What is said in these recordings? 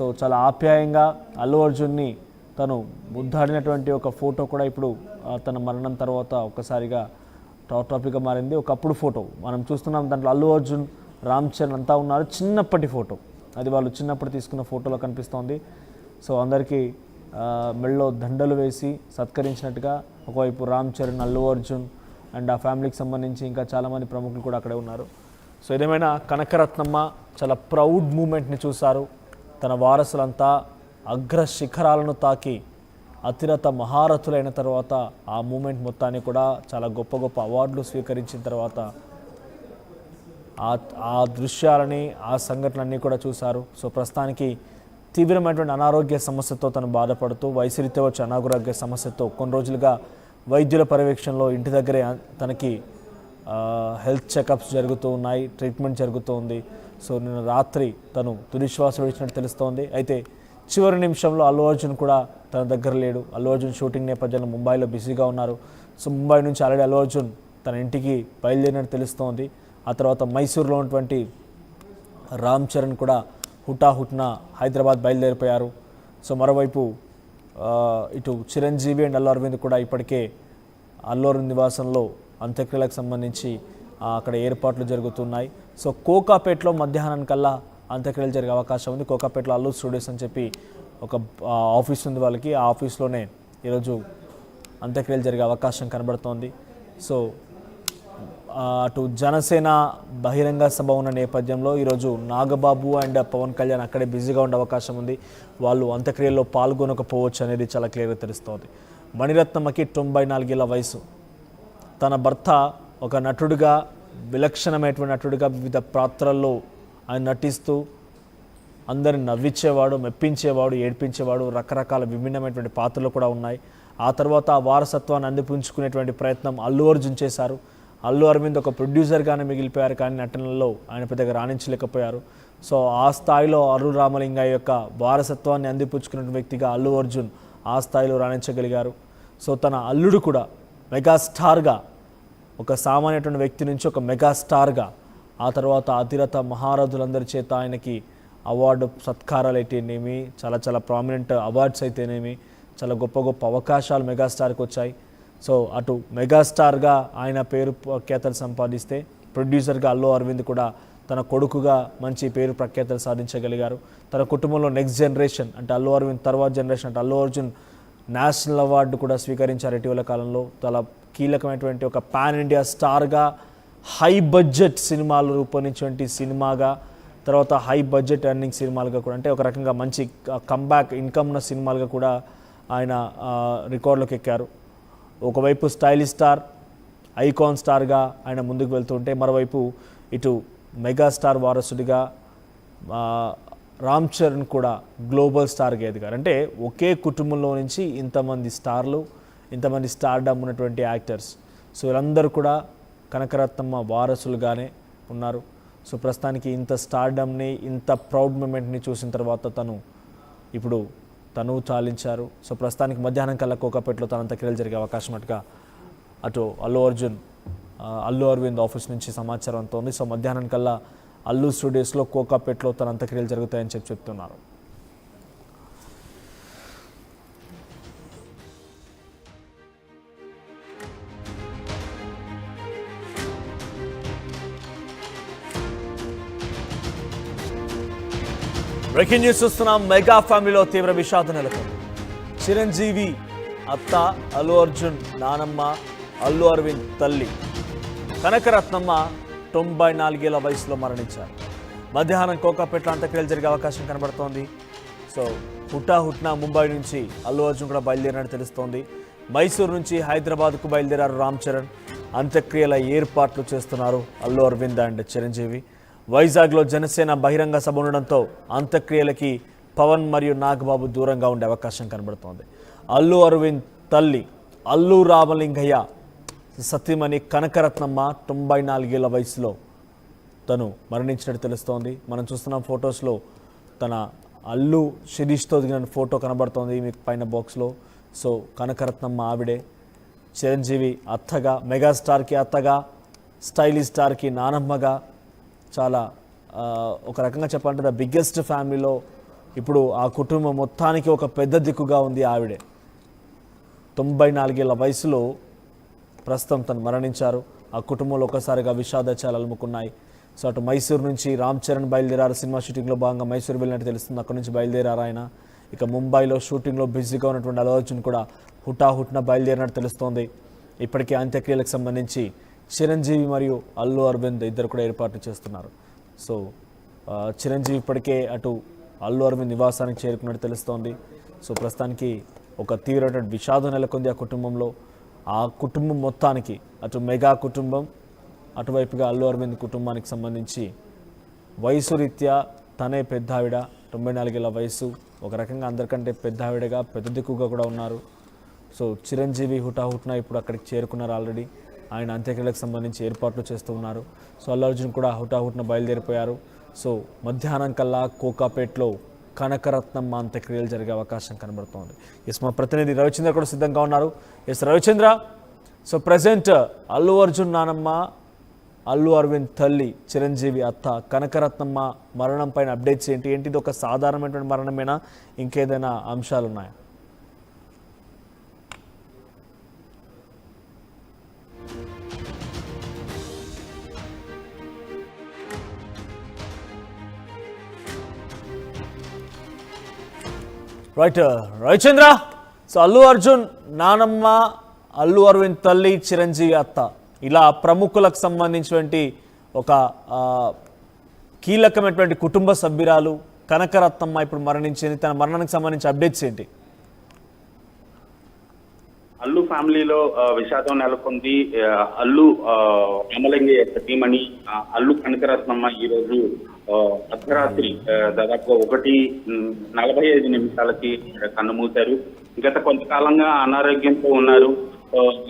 So చాలా ఆప్యాయంగా అల్లు అర్జున్ని తను ముద్దాడినటువంటి ఒక ఫోటో కూడా ఇప్పుడు తన మరణం తర్వాత ఒక్కసారిగా టాపిక్గా మారింది. ఒకప్పుడు ఫోటో మనం చూస్తున్నాం, దాంట్లో అల్లు అర్జున్, రామ్ చరణ్ అంతా ఉన్నారు. చిన్నప్పటి ఫోటో అది, వాళ్ళు చిన్నప్పుడు తీసుకున్న ఫోటోలో కనిపిస్తోంది. సో అందరికీ మెళ్ళలో దండలు వేసి సత్కరించినట్టుగా ఒకవైపు రామ్ చరణ్, అల్లు అర్జున్ అండ్ ఆ ఫ్యామిలీకి సంబంధించి ఇంకా చాలామంది ప్రముఖులు కూడా అక్కడే ఉన్నారు. సో ఏదేమైనా కనకరత్నమ్మ చాలా ప్రౌడ్ మూమెంట్ని చూశారు. తన వారసులంతా అగ్ర శిఖరాలను తాకి అతిరత మహారథులైన తర్వాత ఆ మూమెంట్ మొత్తాన్ని కూడా చాలా గొప్ప గొప్ప అవార్డులు స్వీకరించిన తర్వాత ఆ దృశ్యాలని, ఆ సంఘటనలన్నీ కూడా చూశారు. సో ప్రస్తుతానికి తీవ్రమైనటువంటి అనారోగ్య సమస్యతో తను బాధపడుతూ, వయసురీత్యా వచ్చే అనారోగ్య సమస్యతో కొన్ని రోజులుగా వైద్యుల పర్యవేక్షణలో ఇంటి దగ్గరే తనకి హెల్త్ చెకప్స్ జరుగుతూ ఉన్నాయి, ట్రీట్మెంట్ జరుగుతూ ఉంది. సో నిన్న రాత్రి తను తుదిశ్వాస విడిచినట్టు తెలుస్తోంది. అయితే చివరి నిమిషంలో అల్లు అర్జున్ కూడా తన దగ్గర లేడు. అల్లు అర్జున్ షూటింగ్ నేపథ్యంలో ముంబైలో బిజీగా ఉన్నారు. సో ముంబై నుంచి ఆల్రెడీ అల్లు అర్జున్ తన ఇంటికి బయలుదేరినట్టు తెలుస్తోంది. ఆ తర్వాత మైసూరులో ఉన్నటువంటి రామ్ చరణ్ కూడా హుటాహుట్న హైదరాబాద్ బయలుదేరిపోయారు. సో మరోవైపు ఇటు చిరంజీవి అండ్ అల్లు అరవింద్ కూడా ఇప్పటికే అల్లు అరవింద్ నివాసంలో అంత్యక్రియలకు సంబంధించి అక్కడ ఏర్పాట్లు జరుగుతున్నాయి. సో కోకాపేటలో మధ్యాహ్నానికల్లా అంత్యక్రియలు జరిగే అవకాశం ఉంది. కోకాపేటలో అల్లు స్టూడియోస్ అని చెప్పి ఒక ఆఫీస్ ఉంది వాళ్ళకి. ఆ ఆఫీస్లోనే ఈరోజు అంత్యక్రియలు జరిగే అవకాశం కనబడుతోంది. సో అటు జనసేన బహిరంగ సభ ఉన్న నేపథ్యంలో ఈరోజు నాగబాబు అండ్ పవన్ కళ్యాణ్ అక్కడే బిజీగా ఉండే అవకాశం ఉంది. వాళ్ళు అంత్యక్రియల్లో పాల్గొనకపోవచ్చు అనేది చాలా క్లియర్గా తెలుస్తోంది. మణిరత్నమ్మకి 94 ఏళ్ల వయసు. తన భర్త ఒక నటుడిగా, విలక్షణమైనటువంటి నటుడిగా వివిధ పాత్రల్లో ఆయన నటిస్తూ అందరిని నవ్వించేవాడు, మెప్పించేవాడు, ఏడ్పించేవాడు. రకరకాల విభిన్నమైనటువంటి పాత్రలు కూడా ఉన్నాయి. ఆ తర్వాత ఆ వారసత్వాన్ని అందిపుంచుకునేటువంటి ప్రయత్నం అల్లు అర్జున్ చేశారు. అల్లు అరవింద్ ఒక ప్రొడ్యూసర్గానే మిగిలిపోయారు, కానీ నటనలో ఆయన పెద్దగా రాణించలేకపోయారు. సో ఆ స్థాయిలో అరుణ్ రామలింగయ్య యొక్క వారసత్వాన్ని అందిపుచ్చుకున్న వ్యక్తిగా అల్లు అర్జున్ ఆ స్థాయిలో రాణించగలిగారు. సో తన అల్లుడు కూడా మెగాస్టార్గా, ఒక సామాన్యటువంటి వ్యక్తి నుంచి ఒక మెగాస్టార్గా, ఆ తర్వాత అతిరత మహారథులందరి చేత ఆయనకి అవార్డు సత్కారాలు అయితేనేమి, చాలా చాలా ప్రామినెంట్ అవార్డ్స్ అయితేనేమి, చాలా గొప్ప గొప్ప అవకాశాలు మెగాస్టార్కి వచ్చాయి. సో అటు మెగాస్టార్గా ఆయన పేరు ప్రఖ్యాతలు సంపాదిస్తే, ప్రొడ్యూసర్గా అల్లు అరవింద్ కూడా తన కొడుకుగా మంచి పేరు ప్రఖ్యాతలు సాధించగలిగారు. తన కుటుంబంలో నెక్స్ట్ జనరేషన్ అంటే అల్లు అరవింద్ తర్వాత జనరేషన్ అంటే అల్లు అర్జున్ నేషనల్ అవార్డు కూడా స్వీకరించారు ఇటీవల కాలంలో. చాలా కీలకమైనటువంటి ఒక పాన్ ఇండియా స్టార్గా, హై బడ్జెట్ సినిమాలు రూపొందించేటువంటి సినిమాగా, తర్వాత హై బడ్జెట్ ఎర్నింగ్ సినిమాలుగా కూడా, అంటే ఒక రకంగా మంచి కంబ్యాక్ ఇన్కమ్ ఉన్న సినిమాలుగా కూడా ఆయన రికార్డులోకి ఎక్కారు. ఒకవైపు స్టైలిష్ స్టార్, ఐకాన్ స్టార్గా ఆయన ముందుకు వెళ్తుంటే, మరోవైపు ఇటు మెగాస్టార్ వారసుడిగా రామ్ చరణ్ కూడా గ్లోబల్ స్టార్గా ఎదిగారు. అంటే ఒకే కుటుంబంలో నుంచి ఇంతమంది స్టార్లు, ఇంతమంది స్టార్డమ్ ఉన్నటువంటి యాక్టర్స్. సో వీళ్ళందరూ కూడా కనకరత్నమ్మ వారసులుగానే ఉన్నారు. సో ప్రస్తుతానికి ఇంత స్టార్డమ్ని, ఇంత ప్రౌడ్ మూమెంట్ని చూసిన తర్వాత ఇప్పుడు తను చాలించారు. సో ప్రస్తుతానికి మధ్యాహ్నం కల్లా కోకాపేటలో తన అంత్యక్రియలు జరిగే అవకాశం అటు అల్లు అరవింద్ ఆఫీస్ నుంచి సమాచారం అంతోంది. సో మధ్యాహ్నం కల్లా అల్లు స్టూడియోస్లో కోకాపేటలో తన అంత్యక్రియలు జరుగుతాయని చెప్తున్నారు. బ్రేకింగ్ న్యూస్ చూస్తున్నాం. మెగా ఫ్యామిలీలో తీవ్ర విషాదం నెలకొంది. చిరంజీవి అత్త, అల్లు అర్జున్ నానమ్మ, అల్లు అరవింద్ తల్లి కనకరత్నమ్మ 94 ఏళ్ల వయసులో మరణించారు. మధ్యాహ్నం కోకాపేటలో అంత్యక్రియలు జరిగే అవకాశం కనబడుతోంది. సో హుటాహుట్న ముంబై నుంచి అల్లు అర్జున్ కూడా బయలుదేరినట్టు తెలుస్తోంది. మైసూరు నుంచి హైదరాబాద్కు బయలుదేరారు రామ్ చరణ్. అంత్యక్రియల ఏర్పాట్లు చేస్తున్నారు అల్లు అరవింద్ అండ్ చిరంజీవి. వైజాగ్లో జనసేన బహిరంగ సభ ఉండడంతో అంత్యక్రియలకి పవన్ మరియు నాగబాబు దూరంగా ఉండే అవకాశం కనబడుతోంది. అల్లు అరవింద్ తల్లి అల్లు రామలింగయ్య సతీమణి కనకరత్నమ్మ 94 ఏళ్ల వయసులో తను మరణించినట్టు తెలుస్తోంది. మనం చూస్తున్న ఫొటోస్లో తన అల్లు శిరీష్తో దిగిన ఫోటో కనబడుతోంది మీకు పైన బాక్స్లో. సో కనకరత్నమ్మ ఆవిడే. చిరంజీవి అత్తగా, మెగాస్టార్కి అత్తగా, స్టైలిష్ స్టార్కి నానమ్మగా, చాలా ఒక రకంగా చెప్పాలంటే ద బిగ్గెస్ట్ ఫ్యామిలీలో ఇప్పుడు ఆ కుటుంబం మొత్తానికి ఒక పెద్ద దిక్కుగా ఉంది ఆవిడే. 94 ఏళ్ల వయసులో ప్రస్తుతం తను మరణించారు. ఆ కుటుంబంలో ఒకసారిగా విషాదచాలు అలుముకున్నాయి. సో అటు మైసూరు నుంచి రామ్ చరణ్ బయలుదేరారు. సినిమా షూటింగ్లో భాగంగా మైసూరు వెళ్ళినట్టు తెలుస్తుంది. అక్కడి నుంచి బయలుదేరారు ఆయన. ఇక ముంబైలో షూటింగ్లో బిజీగా ఉన్నటువంటి అల్లు అర్జున్ కూడా హుటాహుట్న బయలుదేరినట్టు తెలుస్తోంది. ఇప్పటికే అంత్యక్రియలకు సంబంధించి చిరంజీవి మరియు అల్లు అరవింద్ ఇద్దరు కూడా ఏర్పాట్లు చేస్తున్నారు. సో చిరంజీవి ఇప్పటికే అటు అల్లు అరవింద్ నివాసానికి చేరుకున్నట్టు తెలుస్తోంది. సో ప్రస్తుతానికి ఒక తీవ్రమైన విషాదం నెలకొంది ఆ కుటుంబంలో. ఆ కుటుంబం మొత్తానికి అటు మెగా కుటుంబం, అటువైపుగా అల్లు అరవింద్ కుటుంబానికి సంబంధించి వయసు రీత్యా తనే పెద్ద ఆవిడ, 94 ఏళ్ల వయసు, ఒక రకంగా అందరికంటే పెద్ద ఆవిడగా పెద్ద దిక్కుగా కూడా ఉన్నారు. సో చిరంజీవి హుటాహుట్న ఇప్పుడు అక్కడికి చేరుకున్నారు. ఆల్రెడీ ఆయన అంత్యక్రియలకు సంబంధించి ఏర్పాట్లు చేస్తూ ఉన్నారు. సో అల్లు అర్జున్ కూడా హుటాహుట్న బయలుదేరిపోయారు. సో మధ్యాహ్నం కల్లా కోకాపేట్లో కనకరత్నమ్మ అంత్యక్రియలు జరిగే అవకాశం కనబడుతోంది. ఎస్, మా ప్రతినిధి రవిచంద్ర కూడా సిద్ధంగా ఉన్నారు. Yes Ravichandra, so present Allu Arjun నానమ్మ, అల్లు అరవింద్ తల్లి, చిరంజీవి అత్త కనకరత్నమ్మ మరణం పైన అప్డేట్స్ ఏంటి? ఇది ఒక సాధారణమైనటువంటి మరణమేనా, ఇంకేదైనా అంశాలు ఉన్నాయా? రైట్ రవిచంద్ర, సో అల్లు అర్జున్ నానమ్మ, అల్లు అరవింద్ తల్లి, చిరంజీవి అత్త, ఇలా ప్రముఖులకు సంబంధించినటువంటి ఒక కీలకమైనటువంటి కుటుంబ సభ్యురాలు కనకరత్నమ్మ ఇప్పుడు మరణించింది. తన మరణానికి సంబంధించి అప్డేట్స్ ఏంటి? అల్లు ఫ్యామిలీలో విషాదం నెలకొంది. అల్లు రామలింగయ్య సతీమణి అల్లు కనకరత్నమ్మ ఈరోజు అర్ధరాత్రి దాదాపు 1:45 కన్నుమూశారు. గత కొంతకాలంగా అనారోగ్యంతో ఉన్నారు.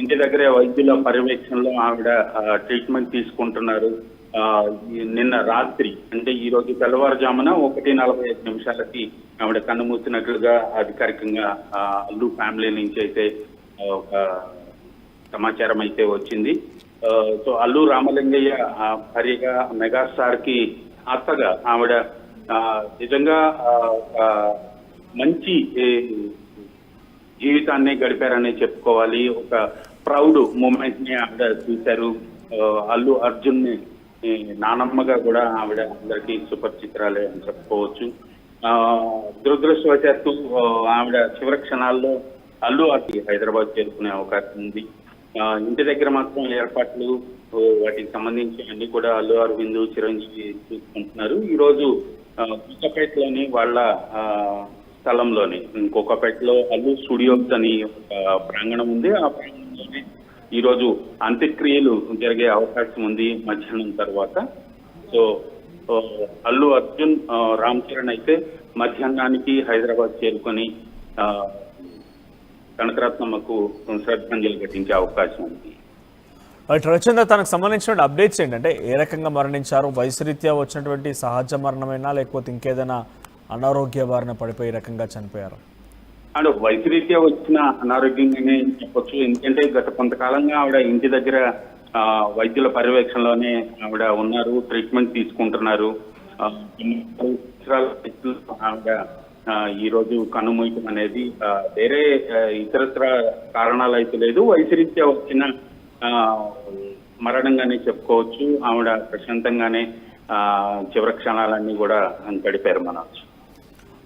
ఇంటి దగ్గరే వైద్యుల పర్యవేక్షణలో ఆవిడ ట్రీట్మెంట్ తీసుకుంటున్నారు. నిన్న రాత్రి అంటే ఈ రోజు తెల్లవారుజామున 1:45 ఆవిడ కన్నుమూసినట్లుగా అధికారికంగా అల్లు ఫ్యామిలీ నుంచి అయితే ఒక సమాచారం అయితే వచ్చింది. సో అల్లు రామలింగయ్య భార్యగా మెగాస్టార్ కి అత్తగా ఆవిడ నిజంగా మంచి జీవితాన్ని గడిపారని చెప్పుకోవాలి. ఒక ప్రౌడ్ మూమెంట్ ని ఆవిడ చూశారు. అల్లు అర్జున్ ని నానమ్మగా కూడా ఆవిడ అందరికీ సుపరిచితురాలే అని చెప్పుకోవచ్చు. దురదృష్టవశాత్తు ఆవిడ చివరి క్షణాల్లో అల్లు అర్జున్ హైదరాబాద్ చేరుకునే అవకాశం ఉంది. ఇంటి దగ్గర మాత్రం ఏర్పాట్లు వాటికి సంబంధించి అన్ని కూడా అల్లు అరవింద్, చిరంజీవి చూసుకుంటున్నారు. ఈ రోజు కోకాపేటలోని వాళ్ళ స్థలంలోని కోకాపేటలో అల్లు స్టూడియోస్ అని ఒక ప్రాంగణం ఉంది. ఆ ప్రాంగణంలోనే ఈ రోజు అంత్యక్రియలు జరిగే అవకాశం ఉంది మధ్యాహ్నం తర్వాత. సో అల్లు అర్జున్, రామ్ చరణ్ అయితే మధ్యాహ్నానికి హైదరాబాద్ చేరుకొని కనకరత్నమ్మకు శ్రద్ధాంజలి ఘటించే అవకాశం ఉంది. రవిచంద్ర, తనకు సంబంధించిన అప్డేట్స్ ఏంటంటే ఏ రకంగా మరణించారు? వయసు రీత్యా వచ్చినటువంటి సహజ మరణమైనా లేకపోతే ఇంకేదైనా అనారోగ్య బారిన పడిపోయి రకంగా చనిపోయారు? అంటే వయసు రీత్యా వచ్చిన అనారోగ్యంగానే చెప్పొచ్చు. ఎందుకంటే గత కొంతకాలంగా ఆవిడ ఇంటి దగ్గర వైద్యుల పర్యవేక్షణలోనే ఆవిడ ఉన్నారు, ట్రీట్మెంట్ తీసుకుంటున్నారు. ఆవిడ ఈ రోజు కన్నుమూయటం అనేది వేరే ఇతరత్ర కారణాలు అయితే లేదు, వయసు రీత్యా వచ్చిన మరణంగానే చెప్పుకోవచ్చు. ఆవిడ ప్రశాంతంగానే చివరి క్షణాలన్నీ కూడా గడిపారు మనోజ్.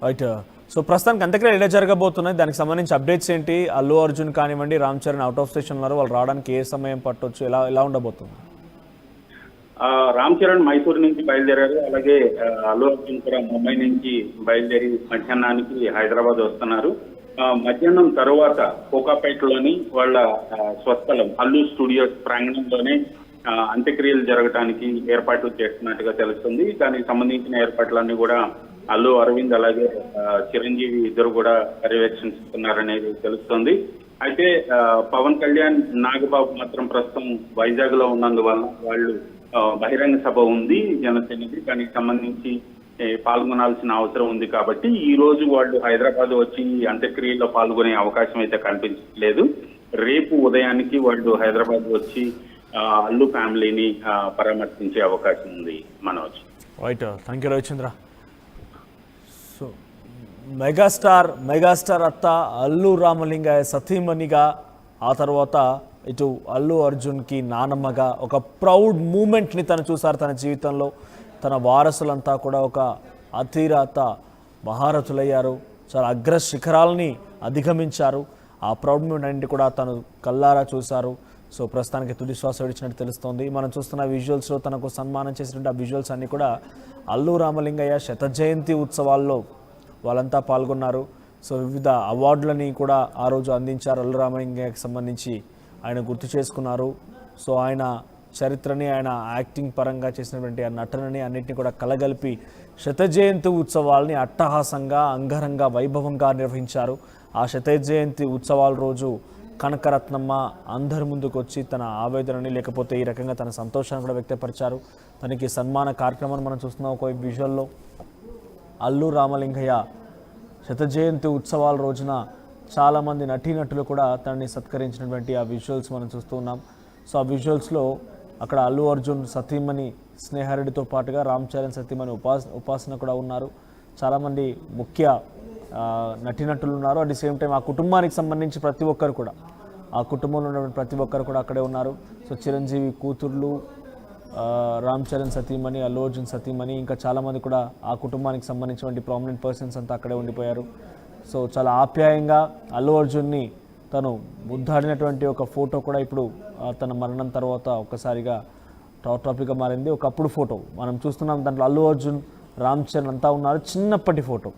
రైట్. సో ప్రస్తుతానికి అంత్యక్రియలు ఎలా జరగబోతున్నాయి, దానికి సంబంధించి అప్డేట్స్ ఏంటి? అల్లు అర్జున్ కానివ్వండి, Ram Charan out of station ఉన్నారు, వాళ్ళు రావడానికి ఏ సమయం పట్టొచ్చు, ఎలా ఉండబోతుంది? రామ్ చరణ్ మైసూరు నుంచి బయలుదేరారు. అలాగే అల్లు అర్జున్ కూడా ముంబై నుంచి బయలుదేరి మధ్యాహ్నానికి హైదరాబాద్ వస్తున్నారు. మధ్యాహ్నం తరువాత కోకాపేటలోని వాళ్ళ స్వస్థలం అల్లు స్టూడియోస్ ప్రాంగణంలోనే అంత్యక్రియలు జరగడానికి ఏర్పాట్లు చేస్తున్నట్టుగా తెలుస్తుంది. దానికి సంబంధించిన ఏర్పాట్లన్నీ కూడా అల్లు అరవింద్ అలాగే చిరంజీవి ఇద్దరు కూడా పర్యవేక్షిస్తున్నారనేది తెలుస్తుంది. అయితే పవన్ కళ్యాణ్, నాగబాబు మాత్రం ప్రస్తుతం వైజాగ్ లో ఉన్నందువల్ల వాళ్ళు బహిరంగ సభ ఉంది జనసేనకి, దానికి సంబంధించి పాల్గొనాల్సిన అవసరం ఉంది కాబట్టి ఈ రోజు వాళ్ళు హైదరాబాద్ వచ్చి అంత్యక్రియల్లో పాల్గొనే అవకాశం అయితే కనిపించట్లేదు. రేపు ఉదయానికి వాళ్ళు హైదరాబాద్ వచ్చి అల్లు ఫ్యామిలీని పరామర్శించే అవకాశం ఉంది Manoj. Right, thank you Ravichandra. So megastar అత్త అల్లు రామలింగయ్య సతీమణిగా, ఆ తర్వాత ఇటు అల్లు అర్జున్కి నానమ్మగా ఒక ప్రౌడ్ మూమెంట్ని తను చూసారు తన జీవితంలో. తన వారసులంతా కూడా ఒక అతిరాత మహారథులయ్యారు, చాలా అగ్ర శిఖరాలని అధిగమించారు. ఆ ప్రౌడ్ మూమెంట్ అన్నింటి కూడా తను కల్లారా చూశారు. సో ప్రస్తుతానికి తుది శ్వాస విడిచినట్టు తెలుస్తోంది. మనం చూస్తున్న విజువల్స్లో తనకు సన్మానం చేసినటువంటి ఆ విజువల్స్ అన్నీ కూడా అల్లు రామలింగయ్య శత జయంతి ఉత్సవాల్లో వాళ్ళంతా పాల్గొన్నారు. సో వివిధ అవార్డులని కూడా ఆ రోజు అందించారు. అల్లు రామలింగయ్యకి సంబంధించి ఆయన గుర్తు చేసుకున్నారు. సో ఆయన చరిత్రని, ఆయన యాక్టింగ్ పరంగా చేసినటువంటి ఆ నటనని అన్నింటినీ కూడా కలగలిపి శత జయంతి ఉత్సవాల్ని అట్టహాసంగా, అంగరంగ వైభవంగా నిర్వహించారు. ఆ శత జయంతి ఉత్సవాల రోజు కనకరత్నమ్మ అందరి ముందుకు వచ్చి తన ఆవేదనని, లేకపోతే ఈ రకంగా తన సంతోషాన్ని కూడా వ్యక్తపరిచారు. తనకి సన్మాన కార్యక్రమాన్ని మనం చూస్తున్నాం. ఒక విజువల్లో అల్లు రామలింగయ్య శత జయంతి ఉత్సవాల రోజున చాలామంది నటీనటులు కూడా తనని సత్కరించినటువంటి ఆ విజువల్స్ మనం చూస్తూ ఉన్నాం. సో ఆ విజువల్స్లో అక్కడ అల్లు అర్జున్ సతీమణి స్నేహారెడ్డితో పాటుగా రామ్ చరణ్ సతీమణి ఉపాసన కూడా ఉన్నారు. చాలామంది ముఖ్య నటీనటులు ఉన్నారు. అట్ ది సేమ్ టైం ఆ కుటుంబానికి సంబంధించి ప్రతి ఒక్కరు కూడా, ఆ కుటుంబంలో ఉన్నటువంటి ప్రతి ఒక్కరు కూడా అక్కడే ఉన్నారు. సో చిరంజీవి కూతుర్లు, రామ్ చరణ్ సతీమణి, అల్లు అర్జున్ సతీమణి, ఇంకా చాలామంది కూడా ఆ కుటుంబానికి సంబంధించినటువంటి ప్రామినెంట్ పర్సన్స్ అంతా అక్కడే ఉండిపోయారు. సో చాలా ఆప్యాయంగా అల్లు అర్జున్ని తను ముద్దాడినటువంటి ఒక ఫోటో కూడా ఇప్పుడు తన మరణం తర్వాత ఒక్కసారిగా టాపిక్గా మారింది. ఒకప్పుడు ఫోటో మనం చూస్తున్నాం, దాంట్లో అల్లు అర్జున్, రామ్ చరణ్ అంతా ఉన్నారు. చిన్నప్పటి ఫోటో